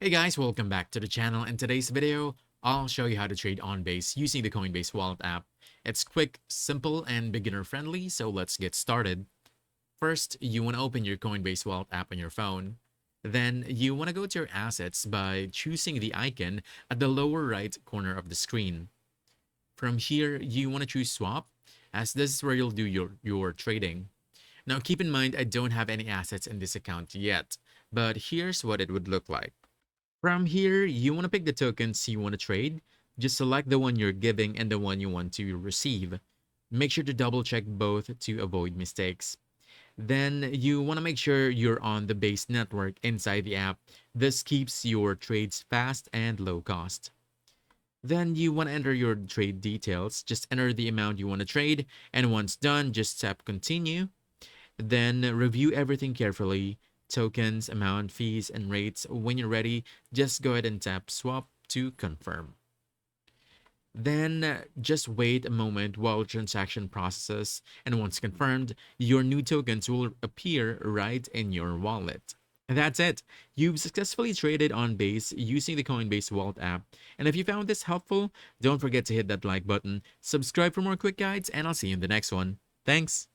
Hey guys, welcome back to the channel. In today's video, I'll show you how to trade on Base using the Coinbase Wallet app. It's quick, simple, and beginner friendly, so let's get started. First, you want to open your Coinbase Wallet app on your phone. Then, you want to go to your assets by choosing the icon at the lower right corner of the screen. From here, you want to choose Swap, as this is where you'll do your trading. Now, keep in mind, I don't have any assets in this account yet, but here's what it would look like. From here, you want to pick the tokens you want to trade. Just select the one you're giving and the one you want to receive. Make sure to double check both to avoid mistakes. Then you want to make sure you're on the base network inside the app. This keeps your trades fast and low cost. Then you want to enter your trade details. Just enter the amount you want to trade, and once done, just tap continue. Then review everything carefully, tokens, amount, fees, and rates. When you're ready, just go ahead and tap swap to confirm. Then just wait a moment while the transaction processes, and once confirmed, your new tokens will appear right in your wallet. And that's it. You've successfully traded on Base using the Coinbase Wallet app. And if you found this helpful, don't forget to hit that like button, subscribe for more quick guides, and I'll see you in the next one. Thanks.